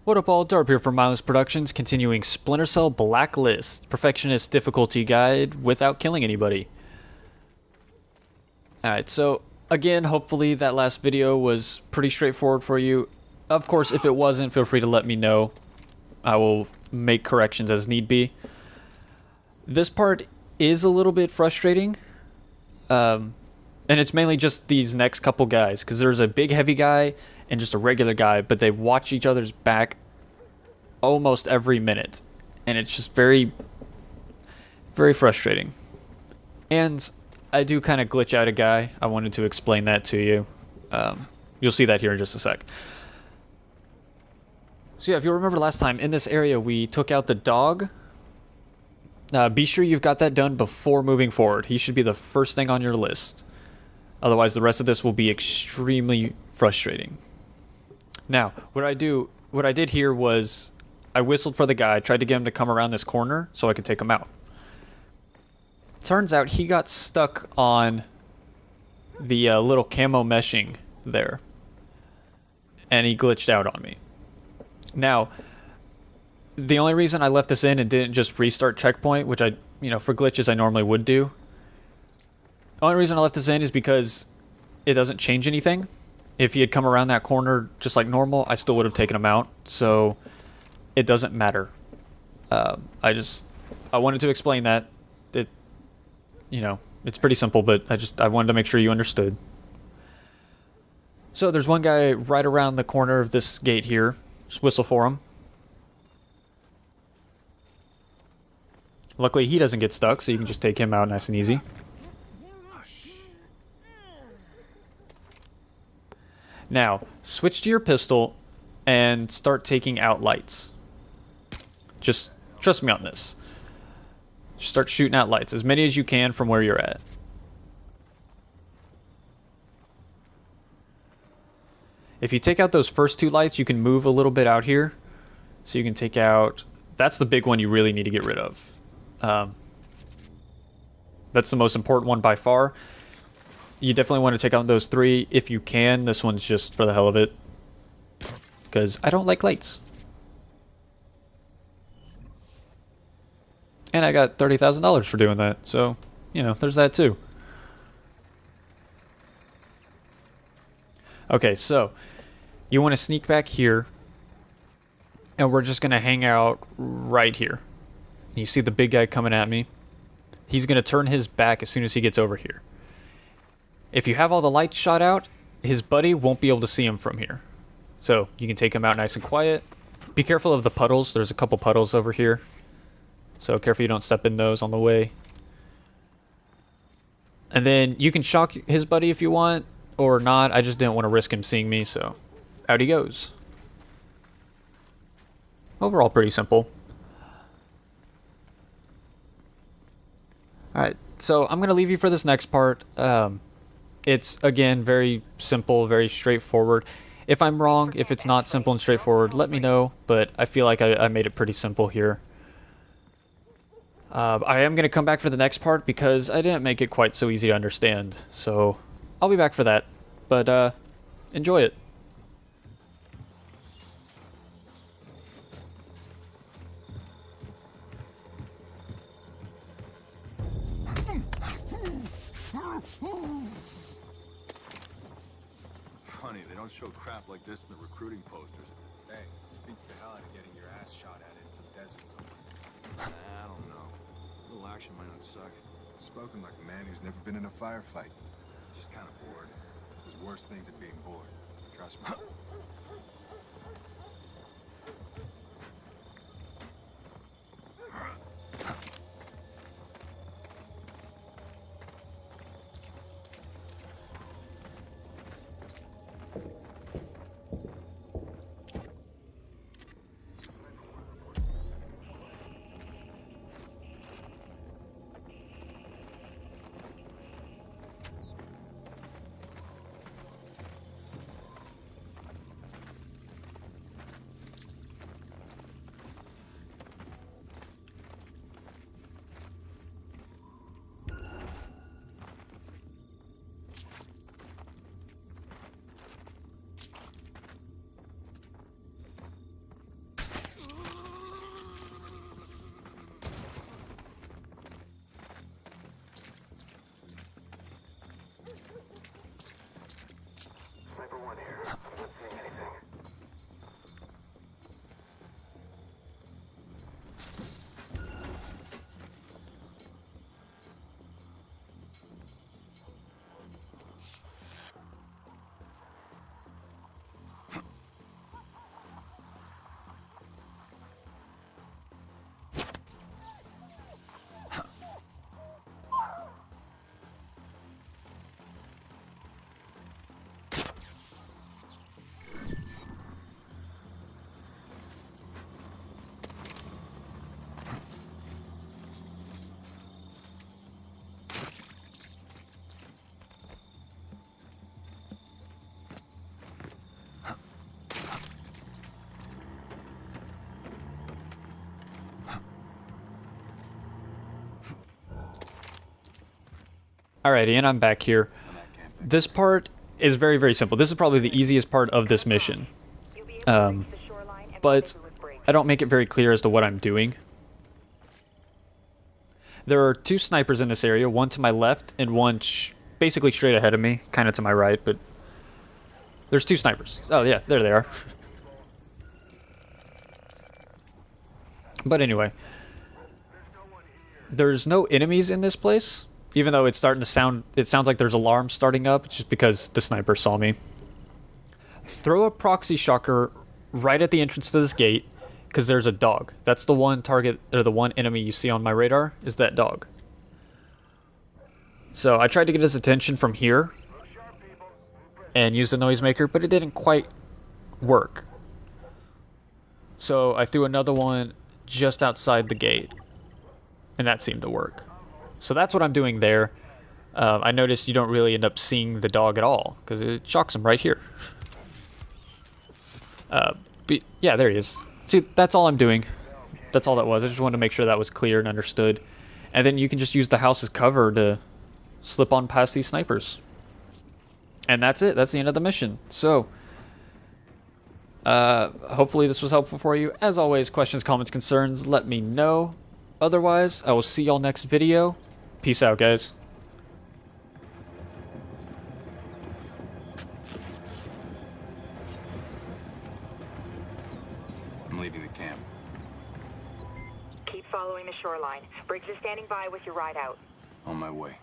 What up all, Darb here from Mindless Productions, continuing Splinter Cell Blacklist, Perfectionist difficulty guide without killing anybody. Alright, so again, hopefully that last video was pretty straightforward for you. Of course, if it wasn't, feel free to let me know. I will make corrections as need be. This part is a little bit frustrating. And it's mainly just these next couple guys, because there's a big heavy guy and just a regular guy, but they watch each other's back almost every minute, and it's just very frustrating. And I do kind of glitch out a guy. I wanted to explain that to you. You'll see that here in just a sec. So yeah, if you remember last time, in this area we took out the dog. Be sure you've got that done before moving forward. He should be the first thing on your list. Otherwise, the rest of this will be extremely frustrating. Now, what I did here was I whistled for the guy, tried to get him to come around this corner so I could take him out. Turns out he got stuck on the little camo meshing there, and he glitched out on me. Now, the only reason I left this in and didn't just restart checkpoint, which I, for glitches I normally would do. The only reason I left this in is because it doesn't change anything. If he had come around that corner just like normal, I still would have taken him out. So it doesn't matter. I wanted to explain that. It's pretty simple, but I wanted to make sure you understood. So there's one guy right around the corner of this gate here. Just whistle for him. Luckily, he doesn't get stuck, so you can just take him out nice and easy. Now, switch to your pistol and start taking out lights. Just trust me on this. Just start shooting out lights, as many as you can from where you're at. If you take out those first two lights, you can move a little bit out here. So you can take out... That's the big one you really need to get rid of. That's the most important one by far. You definitely want to take out those three if you can. This one's just for the hell of it, because I don't like lights. And I got $30,000 for doing that, so, there's that too. Okay, so, you want to sneak back here, and we're just going to hang out right here. You see the big guy coming at me. He's going to turn his back as soon as he gets over here. If you have all the lights shot out, his buddy won't be able to see him from here. So you can take him out nice and quiet. Be careful of the puddles. There's a couple puddles over here. So careful you don't step in those on the way. And then you can shock his buddy if you want, or not. I just didn't want to risk him seeing me, so out he goes. Overall, pretty simple. Alright, so I'm going to leave you for this next part. It's, again, very simple, very straightforward. If I'm wrong, if it's not simple and straightforward, let me know, but I feel like I made it pretty simple here. I am going to come back for the next part because I didn't make it quite so easy to understand, so I'll be back for that, but enjoy it. Funny, they don't show crap like this in the recruiting posters. Hey, beats the hell out of getting your ass shot at in some desert somewhere. I don't know. A little action might not suck. Spoken like a man who's never been in a firefight. Just kind of bored. There's worse things than being bored. Trust me. Alrighty, and I'm back here. This part is very, very simple. This is probably the easiest part of this mission. But I don't make it very clear as to what I'm doing. There are two snipers in this area, one to my left and one basically straight ahead of me, kind of to my right, but there's two snipers. Oh yeah, there they are. But anyway, there's no enemies in this place, even though it's starting to sound, it sounds like there's alarms starting up, just because the sniper saw me. Throw a proxy shocker right at the entrance to this gate, because there's a dog. That's the one target, or the one enemy you see on my radar, is that dog. So I tried to get his attention from here, and use the Noisemaker, but it didn't quite work. So I threw another one just outside the gate, and that seemed to work. So that's what I'm doing there. I noticed you don't really end up seeing the dog at all, because it shocks him right here. But yeah, there he is. See, that's all I'm doing. That's all that was. I just wanted to make sure that was clear and understood. And then you can just use the house as cover to slip on past these snipers. And that's it. That's the end of the mission. So, hopefully this was helpful for you. As always, questions, comments, concerns, let me know. Otherwise, I will see y'all next video. Peace out, guys. I'm leaving the camp. Keep following the shoreline. Briggs is standing by with your ride out. On my way.